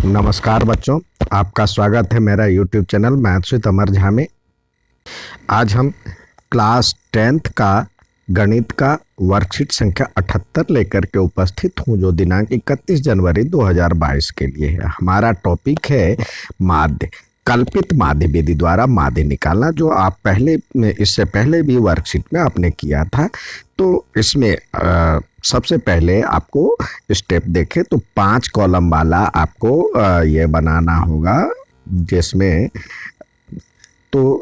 नमस्कार बच्चों, आपका स्वागत है मेरा यूट्यूब चैनल मैथ्स विद अमर झा में। आज हम क्लास 10th का गणित का वर्कशीट संख्या 78 लेकर के उपस्थित हूँ, जो दिनांक 31 जनवरी 2022 के लिए है। हमारा टॉपिक है माध्य, कल्पित माध्य विधि द्वारा माध्य निकालना, जो आप इससे पहले भी वर्कशीट में आपने किया था। तो इसमें सबसे पहले आपको स्टेप देखें तो 5 कॉलम वाला आपको ये बनाना होगा, जिसमें तो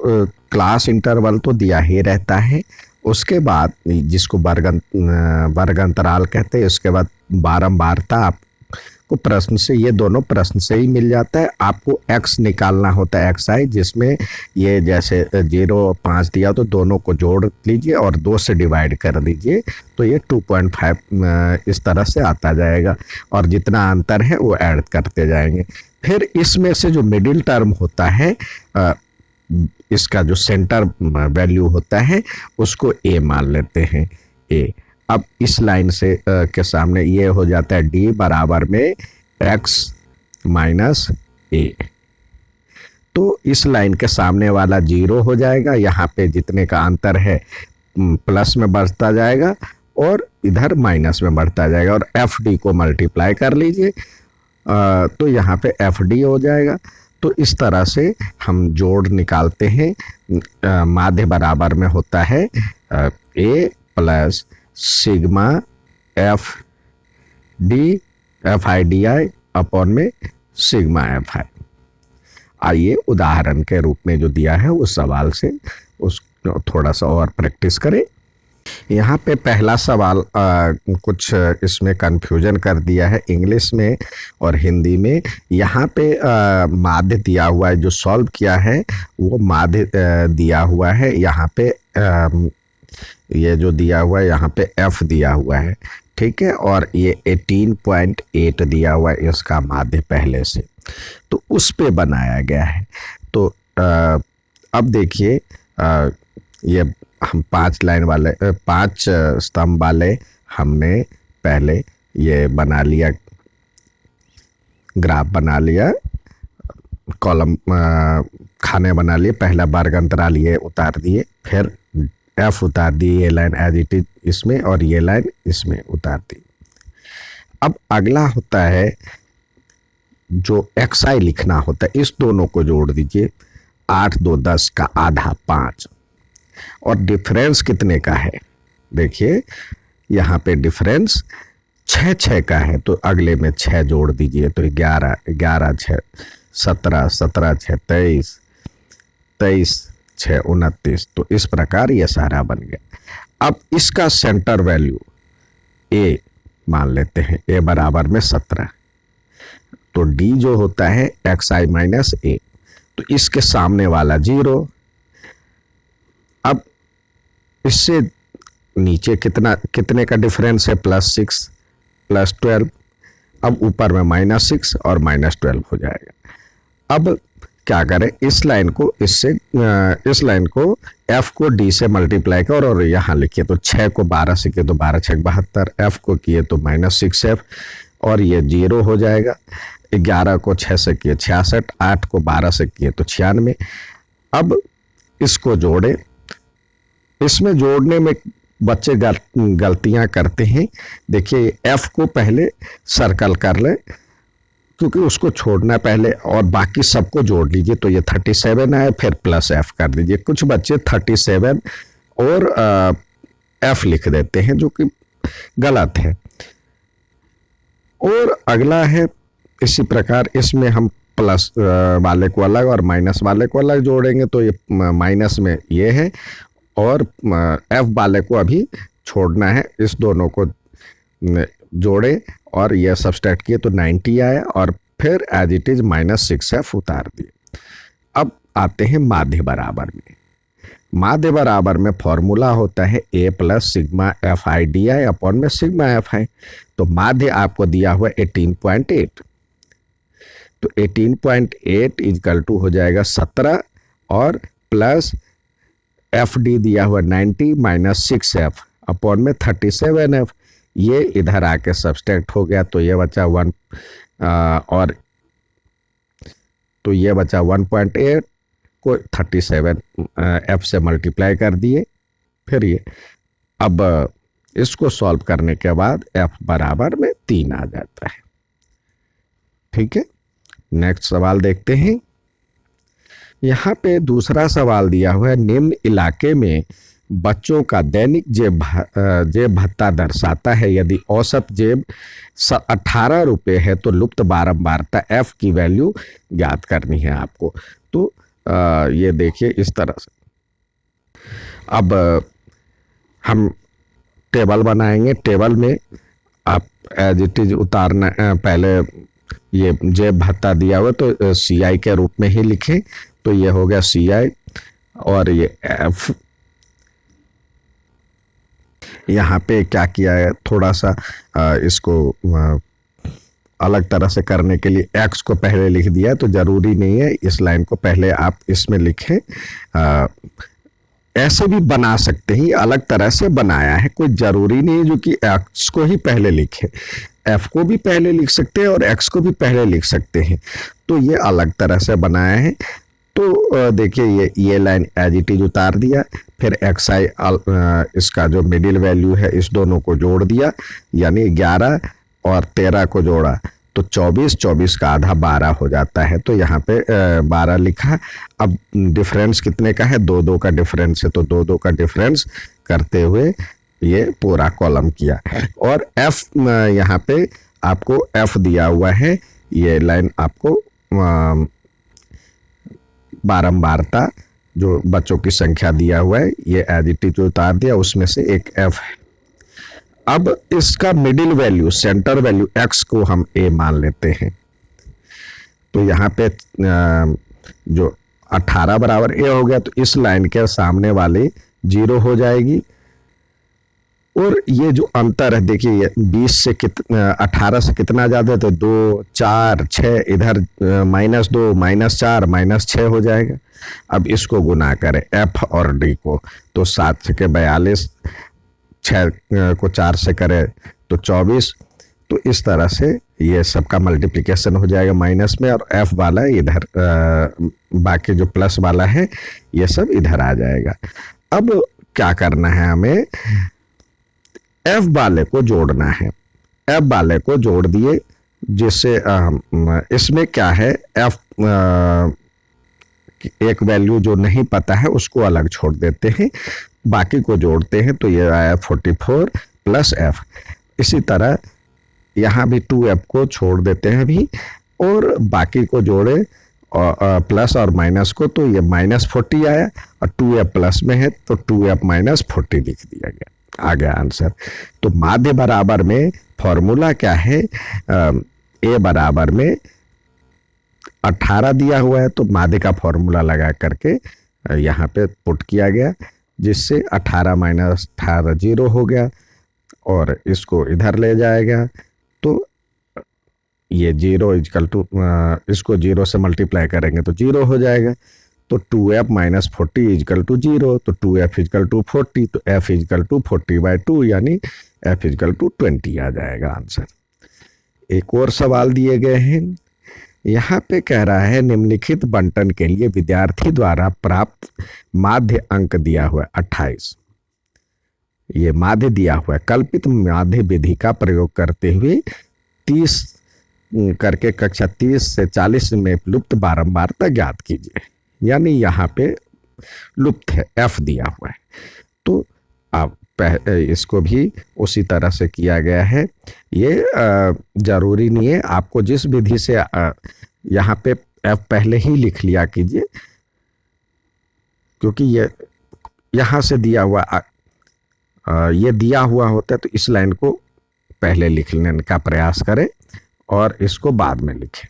क्लास इंटरवल तो दिया ही रहता है। उसके बाद जिसको वर्ग अंतराल कहते हैं, उसके बाद बारंबारता आपको प्रश्न से, ये दोनों प्रश्न से ही मिल जाता है। आपको x निकालना होता है, एक्स आई, जिसमें ये जैसे 0 5 दिया तो दोनों को जोड़ लीजिए और 2 से डिवाइड कर दीजिए, तो ये 2.5 इस तरह से आता जाएगा और जितना अंतर है वो ऐड करते जाएंगे। फिर इसमें से जो मिडिल टर्म होता है, इसका जो सेंटर वैल्यू होता है उसको a मान लेते हैं, a। अब इस लाइन से के सामने ये हो जाता है d बराबर में x माइनस a। तो इस लाइन के सामने वाला 0 हो जाएगा, यहाँ पे जितने का अंतर है प्लस में बढ़ता जाएगा और इधर माइनस में बढ़ता जाएगा, और एफ डी को मल्टीप्लाई कर लीजिए तो यहाँ पे एफ डी हो जाएगा। तो इस तरह से हम जोड़ निकालते हैं। माध्य बराबर में होता है A plus sigma F D F I D I upon में सिग्मा एफ आई। आइए उदाहरण के रूप में जो दिया है उस सवाल से उस थोड़ा सा और प्रैक्टिस करें। यहाँ पे पहला सवाल कुछ इसमें कंफ्यूजन कर दिया है इंग्लिश में और हिंदी में। यहाँ पे माध्य दिया हुआ है, जो सॉल्व किया है वो माध्य दिया हुआ है। यहाँ पे ये जो दिया हुआ है, यहाँ पे f दिया हुआ है, ठीक है, और ये 18.8 दिया हुआ है इसका माध्य पहले से, तो उस पे बनाया गया है। तो अब देखिए, ये हम 5 स्तंभ वाले हमने पहले ये बना लिया, ग्राफ बना लिया, कॉलम खाने बना लिए। पहला वर्ग अंतराल ये उतार दिए, फिर एफ उतार दिए, ये लाइन एज इट इज इसमें और ये लाइन इसमें उतार दी। अब अगला होता है जो एक्स आई लिखना होता है, इस दोनों को जोड़ दीजिए। 8 2 10 का आधा 5, और डिफरेंस कितने का है देखिए, यहाँ पे डिफरेंस 6 6 का है, तो अगले में 6 जोड़ दीजिए, तो 11 11 6 17 17 6 23 23 6 29। तो इस प्रकार ये सारा बन गया। अब इसका सेंटर वैल्यू a मान लेते हैं, a बराबर में 17, तो d जो होता है एक्स आई माइनस a, तो इसके सामने वाला 0। अब इससे नीचे कितने का डिफरेंस है, +6 +12। अब ऊपर में -6 और -12 हो जाएगा। अब क्या करें, इस लाइन को f को d से मल्टीप्लाई कर और यहाँ लिखिए, तो 6 को 12 से किए तो 12 6 72, f को किए तो -6f और ये 0 हो जाएगा। 11 को 6 से किए 66, 8 को 12 से किए तो 96। अब इसको जोड़े, इसमें जोड़ने में बच्चे गलतियां करते हैं। देखिए f को पहले सर्कल कर ले, क्योंकि उसको छोड़ना पहले, और बाकी सबको जोड़ लीजिए, तो ये 37 है, फिर प्लस f कर दीजिए। कुछ बच्चे 37 और f लिख देते हैं, जो कि गलत है। और अगला है इसी प्रकार, इसमें हम प्लस वाले को अलग और माइनस वाले को अलग जोड़ेंगे, तो ये माइनस में ये है और f वाले को अभी छोड़ना है। इस दोनों को जोड़े और ये सब्सट्रैक्ट किए तो 90 आया, और फिर एज इट इज -6f उतार दिए। अब आते हैं माध्य बराबर में। माध्य बराबर में फॉर्मूला होता है a plus sigma F I D I upon में सिग्मा एफ आई। तो माध्य आपको दिया हुआ 18.8, तो 18.8 इजकल टू हो जाएगा 17 और प्लस एफ डी दिया हुआ 90 -6f अपॉन में 37f। ये इधर आके सब्सट्रैक्ट हो गया, तो ये बचा और तो ये बचा 1.8 को 37 एफ से मल्टीप्लाई कर दिए। फिर ये अब इसको सॉल्व करने के बाद एफ बराबर में 3 आ जाता है। ठीक है, नेक्स्ट सवाल देखते हैं। यहाँ पे दूसरा सवाल दिया हुआ है, निम्न इलाके में बच्चों का दैनिक जेब भत्ता दर्शाता है। यदि औसत जेब 18 रुपये है तो लुप्त बारंबारता एफ की वैल्यू ज्ञात करनी है आपको। तो ये देखिए इस तरह से अब हम टेबल बनाएंगे। टेबल में आप एज इट इज उतारना, पहले ये जेब भत्ता दिया हुआ तो सी आई के रूप में ही लिखें। तो ये हो गया सी आई और ये एफ। यहाँ पे क्या किया है, थोड़ा सा इसको अलग तरह से करने के लिए एक्स को पहले लिख दिया। तो जरूरी नहीं है इस लाइन को पहले आप इसमें लिखें, ऐसे भी बना सकते हैं, अलग तरह से बनाया है, कोई जरूरी नहीं है जो कि एक्स को ही पहले लिखे। एफ को भी पहले लिख सकते हैं और एक्स को भी पहले लिख सकते हैं। तो ये अलग तरह से बनाया है। तो देखिए ये लाइन एज इट इज उतार दिया, फिर एक्स आई इसका जो मिडिल वैल्यू है इस दोनों को जोड़ दिया, यानी 11 और 13 को जोड़ा तो 24, 24 का आधा 12 हो जाता है। तो यहाँ पे 12 लिखा। अब डिफरेंस कितने का है, 2 का डिफरेंस है, तो 2 का डिफरेंस करते हुए ये पूरा कॉलम किया। और एफ यहाँ पे आपको एफ दिया हुआ है, ये लाइन आपको बारंबारता जो बच्चों की संख्या दिया हुआ है ये एज इट इज उतार दिया, उसमें से एक एफ है। अब इसका middle value, centre value x को हम ए मान लेते हैं। तो यहाँ पे जो 18 बराबर ए हो गया, तो इस लाइन के सामने वाली 0 हो जाएगी। और ये जो अंतर है देखिए, ये 20 से 18 से कितना ज्यादा, तो 2, 4, 6, इधर -2, -4, -6 हो जाएगा। अब इसको गुना करें एफ और डी को, तो 7 से 42, 6 को 4 से करें तो 24। तो इस तरह से ये सबका मल्टीप्लिकेशन हो जाएगा माइनस में, और एफ वाला इधर, बाकी जो प्लस वाला है ये सब इधर आ जाएगा। अब क्या करना है, हमें एफ वाले को जोड़ना है। एफ वाले को जोड़ दिए, जिससे इसमें क्या है, एफ एक वैल्यू जो नहीं पता है उसको अलग छोड़ देते हैं, बाकी को जोड़ते हैं। तो ये आया 44 प्लस एफ। इसी तरह यहाँ भी 2f को छोड़ देते हैं अभी, और बाकी को जोड़े और प्लस और माइनस को, तो ये -40 आया, और 2f प्लस में है तो 2f -40 लिख दिया गया। आ गया आंसर। तो माध्य बराबर में फॉर्मूला क्या है, ए बराबर में 18 दिया हुआ है, तो माध्य का फॉर्मूला लगा करके यहाँ पे पुट किया गया, जिससे 18 - 18 0 हो गया, और इसको इधर ले जाएगा। तो ये 0 इजकल टू, इसको 0 से मल्टीप्लाई करेंगे तो 0 हो जाएगा। तो 2f - 40 इजकल टू 0, तो 2f इजकल टू 40, तो f इजकल टू 40/2, यानी f इजकल टू 20 आ जाएगा आंसर। एक और सवाल दिए गए हैं। यहाँ पे कह रहा है, निम्नलिखित बंटन के लिए विद्यार्थी द्वारा प्राप्त माध्य अंक दिया हुआ 28। ये माध्य दिया हुआ है। कल्पित माध्य विधि का प्रयोग करते हुए 30 करके कक्षा 30 से 40 में लुप्त बारंबारता ज्ञात कीजिए। यानी यहाँ पे लुप्त है, एफ दिया हुआ है। तो आप इसको भी उसी तरह से किया गया है। ये जरूरी नहीं है, आपको जिस विधि से यहाँ पे एफ पहले ही लिख लिया कीजिए, क्योंकि ये यहाँ से दिया हुआ, ये दिया हुआ होता है, तो इस लाइन को पहले लिखने का प्रयास करें और इसको बाद में लिखें।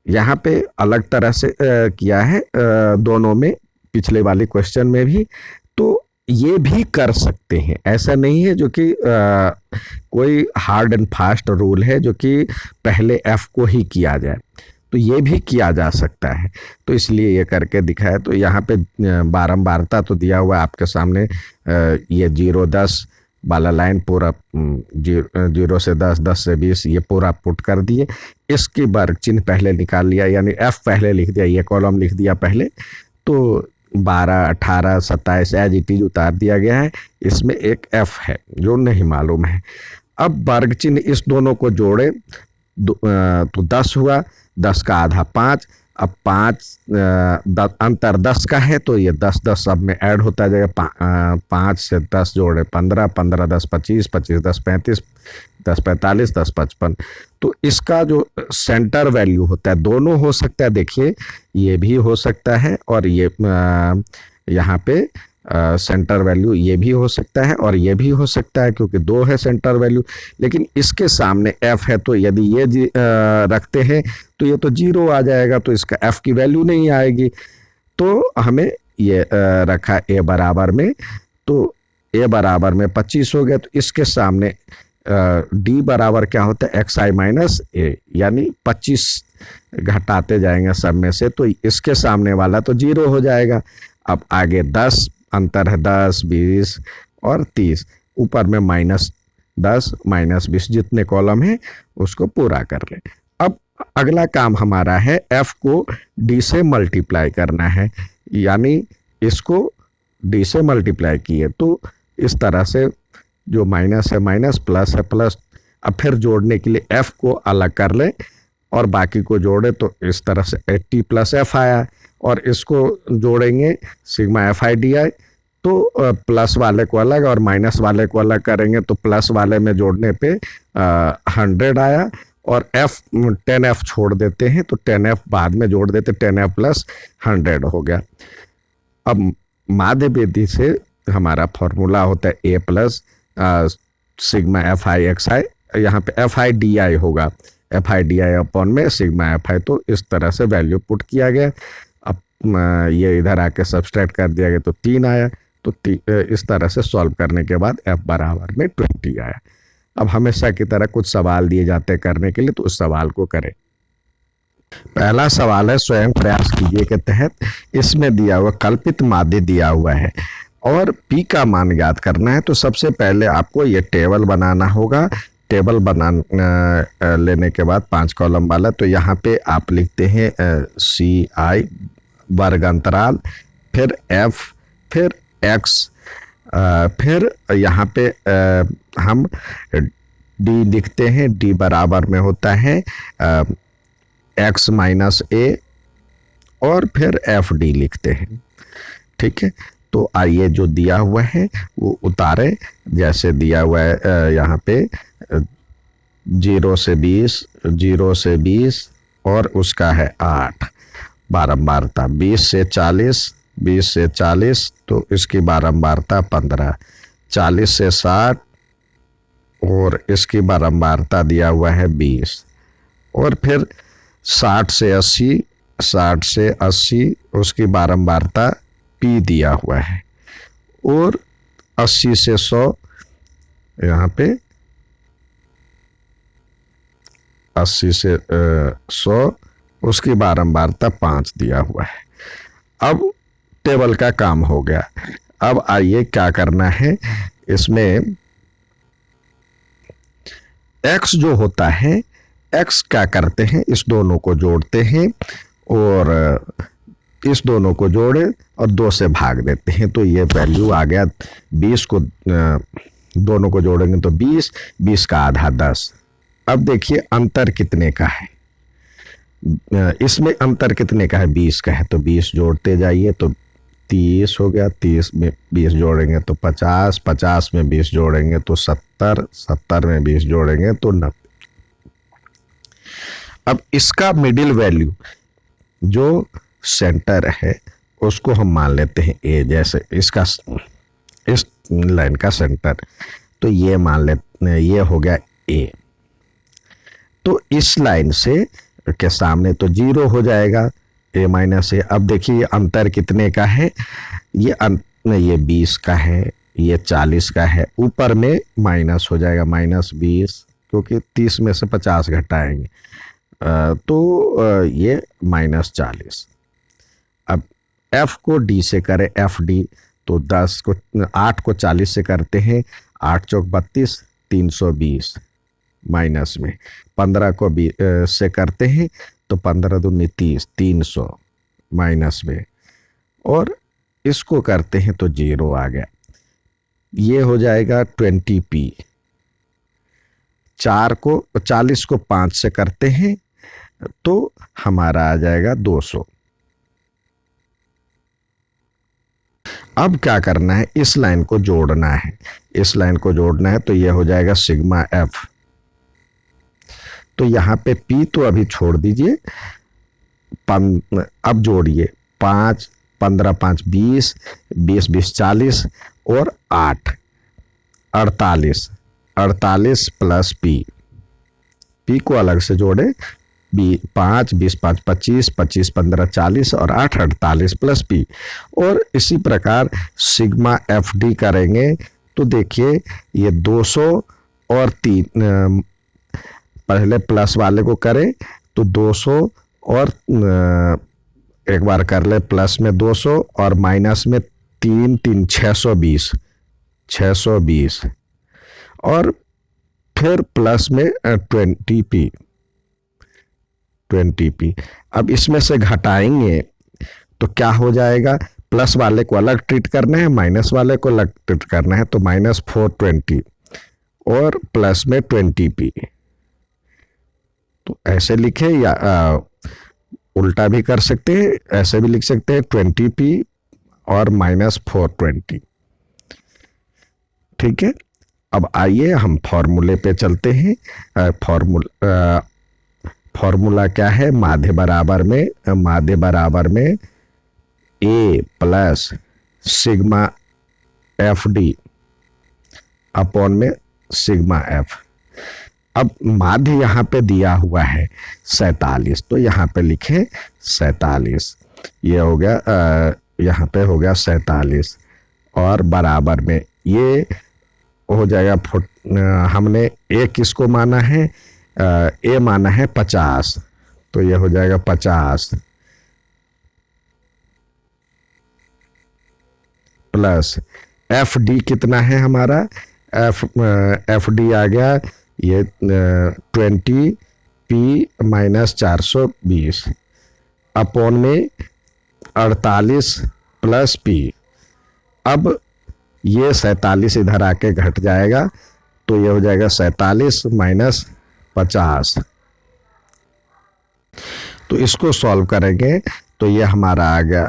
यहाँ पे अलग तरह से किया है दोनों में, पिछले वाले क्वेश्चन में भी। तो ये भी कर सकते हैं, ऐसा नहीं है जो कि कोई हार्ड एंड फास्ट रूल है जो कि पहले एफ को ही किया जाए, तो ये भी किया जा सकता है। तो इसलिए ये करके दिखाया। तो यहाँ पे बारंबारता तो दिया हुआ है आपके सामने, ये 0, 10 वाला लाइन पूरा 0 से 10, 10 से 20 ये पूरा पुट कर दिए। इसकी वर्ग चिन्ह पहले निकाल लिया, यानी एफ पहले लिख दिया, ये कॉलम लिख दिया पहले, तो 12, 18, 27 एज इट इज उतार दिया गया है। इसमें एक एफ है जो नहीं मालूम है। अब वर्ग चिन्ह इस दोनों को जोड़े तो 10 हुआ, 10 का आधा 5। अब 5 अंतर 10 का है तो ये 10 10 सब में ऐड होता जाएगा। 5 से 10 जोड़े 15, 15 10 25, 25 10 35, 10 45, 10 55। तो इसका जो सेंटर वैल्यू होता है दोनों हो सकता है, देखिए ये भी हो सकता है और ये यहाँ पे सेंटर वैल्यू ये भी हो सकता है और ये भी हो सकता है, क्योंकि 2 है सेंटर वैल्यू। लेकिन इसके सामने f है तो यदि ये रखते हैं तो ये तो 0 आ जाएगा, तो इसका f की वैल्यू नहीं आएगी। तो हमें ये रखा a बराबर में, तो a बराबर में 25 हो गया, तो इसके सामने d बराबर क्या होता है, xi माइनस a, यानी 25 घटाते जाएंगे सब में से, तो इसके सामने वाला तो 0 हो जाएगा। अब आगे 10 अंतर है, 10, 20 और 30, ऊपर में -10, -20 जितने कॉलम है उसको पूरा कर ले। अब अगला काम हमारा है f को d से मल्टीप्लाई करना है, यानी इसको d से मल्टीप्लाई किए तो इस तरह से जो माइनस है माइनस, प्लस है प्लस। अब फिर जोड़ने के लिए f को अलग कर ले और बाकी को जोड़े तो इस तरह से 80 + f आया, और इसको जोड़ेंगे सिग्मा एफ आई डी आई, तो प्लस वाले को अलग और माइनस वाले को अलग करेंगे, तो प्लस वाले में जोड़ने पे 100 आया, और f 10f छोड़ देते हैं तो 10f बाद में जोड़ देते, 10f + 100 हो गया। अब माध्य विधि से हमारा फॉर्मूला होता है a plus sigma F I X I, यहाँ पे एफ आई डी आई होगा, F I D I upon में सिग्मा एफ आई। तो इस तरह से वैल्यू पुट किया गया। अब ये इधर आके सब्सट्रैक्ट कर दिया गया तो 3 आया। तो इस तरह से सॉल्व करने के बाद f बराबर में 20 आया। अब हमेशा की तरह कुछ सवाल दिए जाते करने के लिए, तो उस सवाल को करें। पहला सवाल है स्वयं प्रयास कीजिए के तहत, इसमें दिया हुआ कल्पित माध्य दिया हुआ है और p का मान ज्ञात करना है। तो सबसे पहले आपको ये टेबल बनाना होगा। टेबल बना लेने के बाद 5 कॉलम वाला, तो यहाँ पे आप लिखते हैं CI वर्ग अंतराल, फिर f, फिर x, फिर यहाँ पे हम d लिखते हैं। d बराबर में होता है x माइनस a, और फिर FD लिखते हैं। ठीक है, तो आइए जो दिया हुआ है वो उतारे। जैसे दिया हुआ है यहाँ पे 0 से 20, 0 से 20 और उसका है 8 बारंबारता, 20 से 40, 20 से 40 तो इसकी बारंबारता 15, 40 से 60 और इसकी बारंबारता दिया हुआ है 20, और फिर 60 से 80, 60 से 80 उसकी बारंबारता p दिया हुआ है, और 80 से 100 यहाँ पे 80 से 100 उसकी बारंबारता 5 दिया हुआ है। अब टेबल का काम हो गया। अब आइए क्या करना है, इसमें x जो होता है, x क्या करते हैं, इस दोनों को जोड़ते हैं और इस दोनों को जोड़े और 2 से भाग देते हैं, तो ये वैल्यू आ गया 20 को दोनों को जोड़ेंगे तो 20, 20 का आधा 10। अब देखिए अंतर कितने का है, इसमें अंतर कितने का है, 20 का है, तो 20 जोड़ते जाइए तो 30 हो गया, 30 में 20 जोड़ेंगे तो 50, 50 में 20 जोड़ेंगे तो 70, 70 में 20 जोड़ेंगे तो 90। अब इसका मिडिल वैल्यू जो सेंटर है उसको हम मान लेते हैं ए, जैसे इसका इस लाइन का सेंटर, तो ये मान लेते, ये हो गया ए। तो इस लाइन से के सामने तो 0 हो जाएगा, a माइनस ए। अब देखिए अंतर कितने का है, ये 20 का है, ये 40 का है, ऊपर में माइनस हो जाएगा -20, क्योंकि 30 में से 50 घटाएंगे तो ये -40। अब f को d से करें, FD, तो 8 को 40 से करते हैं, 8 चौक 32, 320 माइनस में 15 को से करते हैं तो 15 दूनी 30, 300 माइनस में, और इसको करते हैं तो 0 आ गया। ये हो जाएगा 20p। 40 को 5 से करते हैं तो हमारा आ जाएगा 200। अब क्या करना है, इस लाइन को जोड़ना है। इस लाइन को जोड़ना है तो ये हो जाएगा सिग्मा एफ। तो यहाँ पे p तो अभी छोड़ दीजिए, अब जोड़िए 5, 15, 5, 20, 20, 20, 40 और 8, 48, 48 प्लस p को अलग से जोड़े, 5, 20, 5, 25, 25, 15, 40 और 8, 48 प्लस p। और इसी प्रकार सिग्मा एफ डी करेंगे तो देखिए ये 200 और 3, पहले प्लस वाले को करें तो 200 और एक बार कर ले प्लस में 200 और माइनस में 3, 3, 620, 620 और फिर प्लस में 20p। अब इसमें से घटाएंगे तो क्या हो जाएगा, प्लस वाले को अलग ट्रीट करना है, माइनस वाले को अलग ट्रीट करना है, तो -420 और प्लस में 20p। तो ऐसे लिखे या उल्टा भी कर सकते हैं, ऐसे भी लिख सकते हैं 20p और -420। ठीक है, अब आइए हम फॉर्मूले पे चलते हैं। फॉर्मूला क्या है, माध्य बराबर में a plus sigma F D upon में सिग्मा एफ। अब माध्य यहाँ पे दिया हुआ है 47, तो यहाँ पे लिखे 47, ये हो गया, यहाँ पे हो गया 47 और बराबर में ये हो जाएगा, हमने a किसको माना है, a माना है 50, तो ये हो जाएगा 50 प्लस एफ डी कितना है हमारा, एफ डी आ गया ये 20p माइनस 420 अपॉन में 48 प्लस p। अब ये 47 इधर आके घट जाएगा तो ये हो जाएगा 47 माइनस 50। तो इसको सॉल्व करेंगे तो ये हमारा आ गया,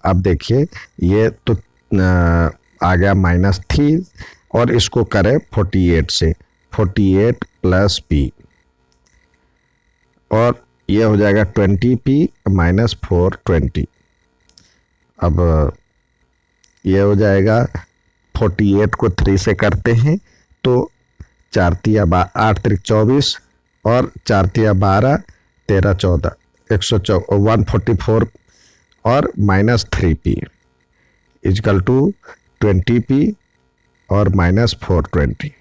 अब देखिए ये तो आ गया -3 और इसको करें 48 से, 48 प्लस p और ये हो जाएगा 20p माइनस 420। अब ये हो जाएगा 48 को 3 से करते हैं तो 4 तिया 8 3 24 और 4 तिया 12 13 14 144 और -3p इजकल टू 20p और -420।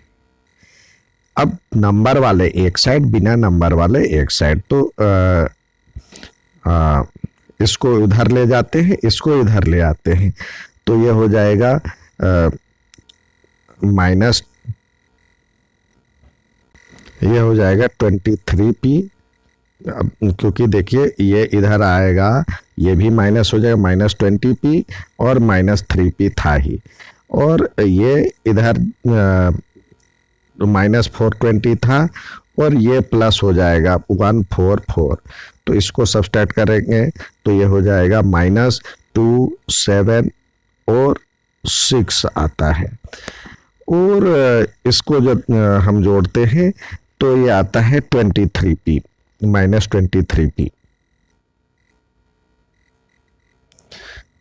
अब नंबर वाले एक साइड, बिना नंबर वाले एक साइड, तो इसको इधर ले जाते हैं, इसको इधर ले आते हैं, तो ये हो जाएगा माइनस, ये हो जाएगा 23p। अब क्योंकि देखिए ये इधर आएगा, ये भी माइनस हो जाएगा, -20p और -3p था ही, और ये इधर -420 था और ये प्लस हो जाएगा 144, तो इसको सब्सट्रैक्ट करेंगे तो ये हो जाएगा -2 7 और 6 आता है, और इसको जब हम जोड़ते हैं तो ये आता है 23p -23p।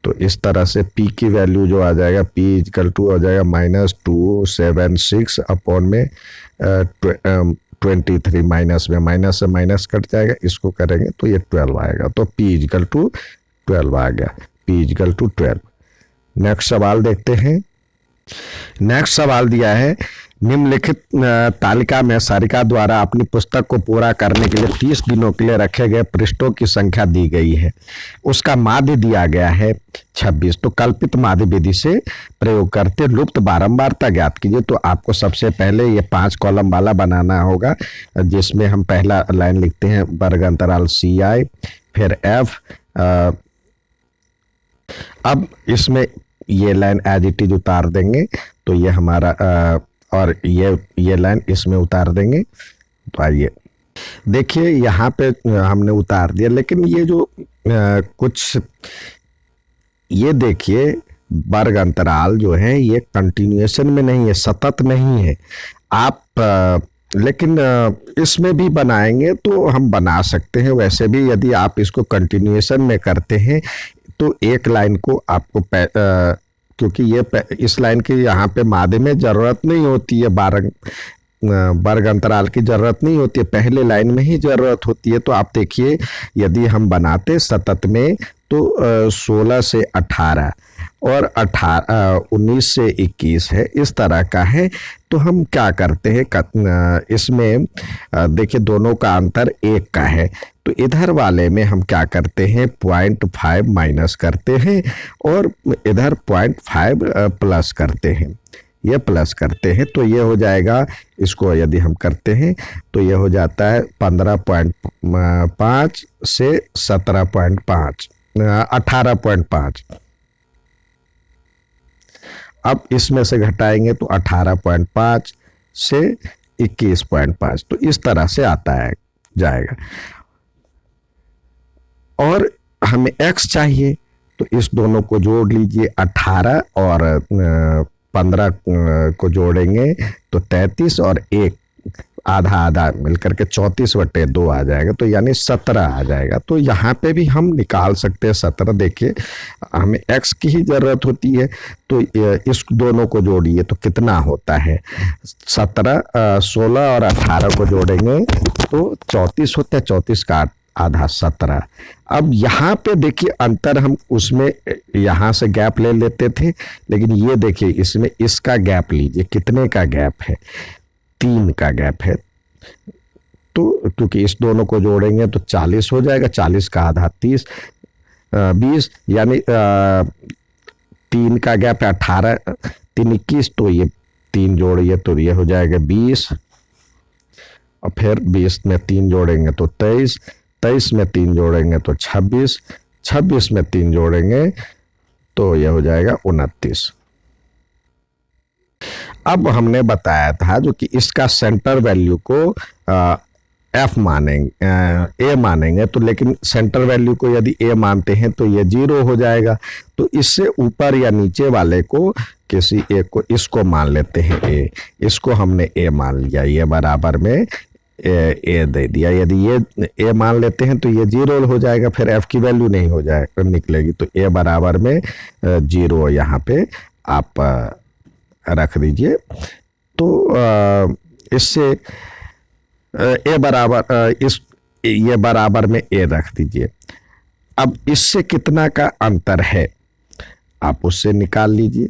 तो इस तरह से p की वैल्यू जो आ जाएगा, p इक्वल टू हो जाएगा -276 अपॉन में 23, माइनस में माइनस से माइनस कट जाएगा, इसको करेंगे तो ये 12 आएगा, तो p इक्वल टू 12 आ गया, p इक्वल टू 12। नेक्स्ट सवाल देखते हैं। नेक्स्ट सवाल दिया है, निम्नलिखित तालिका में सारिका द्वारा अपनी पुस्तक को पूरा करने के लिए 30 दिनों के लिए रखे गए पृष्ठों की संख्या दी गई है। उसका माध्य दिया गया है 26। तो कल्पित माध्य विधि से प्रयोग करते लुप्त बारंबारता ज्ञात कीजिए। तो आपको सबसे पहले ये 5 कॉलम वाला बनाना होगा, जिसमें हम पहला लाइन लिखते हैं वर्ग अंतराल CI, फिर F। अब इसमें ये लाइन एज इट इज उतार देंगे, तो ये हमारा और ये लाइन इसमें उतार देंगे। तो आइए देखिए, यहाँ पे हमने उतार दिया, लेकिन ये जो कुछ ये देखिए वर्ग अंतराल जो है ये कंटिन्यूएशन में नहीं है, सतत नहीं है। आप लेकिन इसमें भी बनाएंगे तो हम बना सकते हैं। वैसे भी यदि आप इसको कंटिन्यूएशन में करते हैं तो एक लाइन को आपको क्योंकि ये इस लाइन की यहाँ पे मादे में ज़रूरत नहीं होती है, वर्ग अंतराल की ज़रूरत नहीं होती है, पहले लाइन में ही ज़रूरत होती है। तो आप देखिए, यदि हम बनाते सतत में तो 16 से 18 और 19 से 21 है, इस तरह का है। तो हम क्या करते हैं, इसमें देखिए दोनों का अंतर 1 का है, तो इधर वाले में हम क्या करते हैं 0.5 माइनस करते हैं और इधर 0.5 प्लस करते हैं, ये प्लस करते हैं। तो ये हो जाएगा, इसको यदि हम करते हैं तो ये हो जाता है 15.5 से 17.5, 18.5। अब इसमें से घटाएंगे तो 18.5 से 21.5, तो इस तरह से आता है जाएगा। और हमें x चाहिए, तो इस दोनों को जोड़ लीजिए, 18 और 15 को जोड़ेंगे तो 33 और 1 आधा आधा मिलकर के 34/2 आ जाएगा, तो यानी 17 आ जाएगा। तो यहाँ पे भी हम निकाल सकते हैं 17। देखिए हमें x की ही जरूरत होती है, तो इस दोनों को जोड़िए तो कितना होता है 17, 16 और 18 को जोड़ेंगे तो 34 होता है, 34 का आधा 17। अब यहाँ पे देखिए अंतर, हम उसमें यहाँ से गैप ले लेते थे, लेकिन ये देखिए इसमें इसका गैप लीजिए, कितने का गैप है 3 का गैप है। तो क्योंकि इस दोनों को जोड़ेंगे तो 40 हो जाएगा, 40 का आधा 30, 20, यानी 3 का गैप है 18, 3 21, तो ये 3 जोड़िए तो ये हो जाएगा 20, और फिर 20 में 3 जोड़ेंगे तो 23, 23 में 3 जोड़ेंगे तो 26, 26 में 3 जोड़ेंगे तो यह हो जाएगा 29। अब हमने बताया था जो कि इसका सेंटर वैल्यू को f मानेंगे, a मानेंगे, तो लेकिन सेंटर वैल्यू को यदि a मानते हैं तो ये 0 हो जाएगा। तो इससे ऊपर या नीचे वाले को किसी एक को, इसको मान लेते हैं a, इसको हमने a मान लिया, ये बराबर में ए दे दिया। यदि ये ए मान लेते हैं तो ये 0 हो जाएगा, फिर एफ की वैल्यू नहीं हो जाएगा, निकलेगी। तो ए बराबर में 0 यहाँ पे आप रख दीजिए। तो इससे ए बराबर ये बराबर में ए रख दीजिए। अब इससे कितना का अंतर है आप उससे निकाल लीजिए।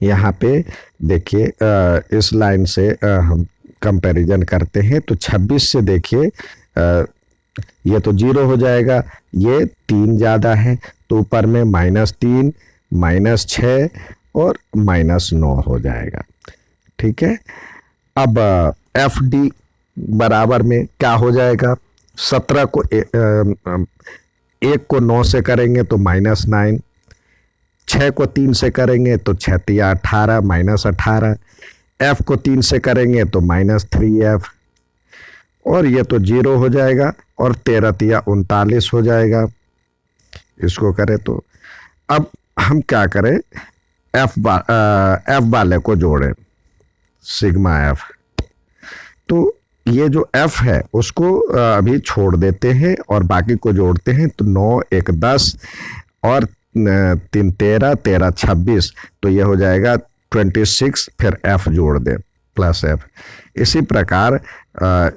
यहाँ पे देखिए इस लाइन से हम कंपैरिजन करते हैं तो 26 से देखिए ये तो 0 हो जाएगा, ये 3 ज़्यादा है तो ऊपर में -3, -6 और -9 हो जाएगा। ठीक है। अब एफ डी बराबर में क्या हो जाएगा, 17 को 1 को 9 से करेंगे तो -9, 6 को 3 से करेंगे तो 6 तिया 18, -18, f को 3 से करेंगे तो -3f, और ये तो 0 हो जाएगा, और 13 तिया 39 हो जाएगा इसको करें तो। अब हम क्या करें, f वाले को जोड़ें, सिग्मा f। तो ये जो f है उसको अभी छोड़ देते हैं और बाकी को जोड़ते हैं, तो 9 1 10 और 3 13, 13 26, तो ये हो जाएगा 26, फिर f जोड़ दें +f। इसी प्रकार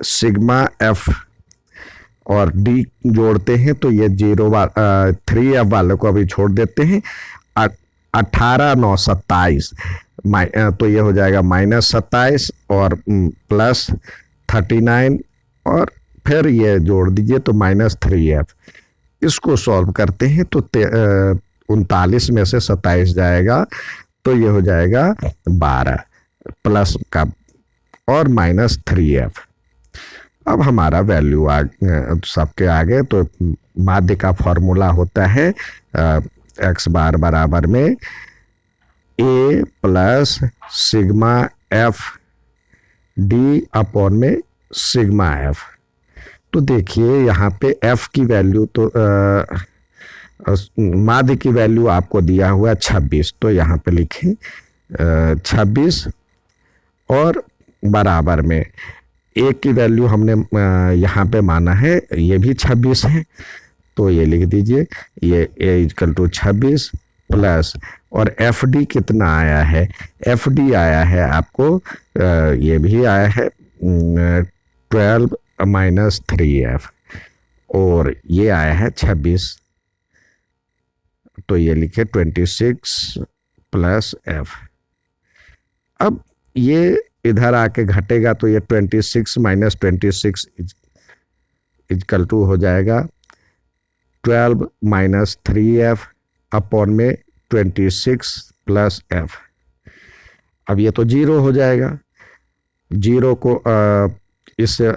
सिग्मा f और d जोड़ते हैं तो ये 3f वाले को अभी छोड़ देते हैं, 18,927 तो ये हो जाएगा -27 और +39 और फिर ये जोड़ दीजिए तो -3f। इसको सॉल्व करते हैं तो 39 में से 27 जाएगा तो ये हो जाएगा 12 प्लस का और -3f। अब हमारा वैल्यू सबके आगे तो माध्य का फॉर्मूला होता है x बार बराबर में a plus sigma f d upon में सिग्मा f। तो देखिए यहाँ पे f की वैल्यू तो माध्य की वैल्यू आपको दिया हुआ 26, तो यहाँ पे लिखें 26 और बराबर में a की वैल्यू हमने यहाँ पे माना है ये भी 26 है, तो ये लिख दीजिए ये a=26 प्लस और एफ डी कितना आया है, एफ डी आया है आपको ये भी आया है 12 - 3f और ये आया है 26, तो ये लिखे 26 + f। अब ये इधर आके घटेगा तो ये 26 - 26 = हो जाएगा 12 - 3f अपॉन में 26 + f। अब ये तो 0 हो जाएगा, 0 को इससे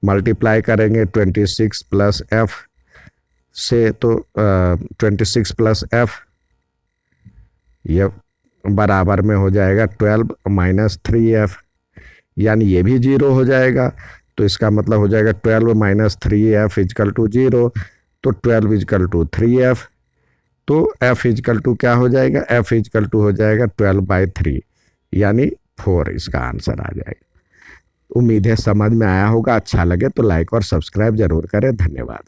मल्टीप्लाई करेंगे 26 + f से तो 26 + f ये बराबर में हो जाएगा 12 - 3f, यानी ये भी 0 हो जाएगा। तो इसका मतलब हो जाएगा 12 - 3f = 0, तो 12 = 3f। तो f = क्या हो जाएगा, f = हो जाएगा 12/3 यानी 4 इसका आंसर आ जाएगा। उम्मीद है समझ में आया होगा। अच्छा लगे तो लाइक और सब्सक्राइब जरूर करें। धन्यवाद।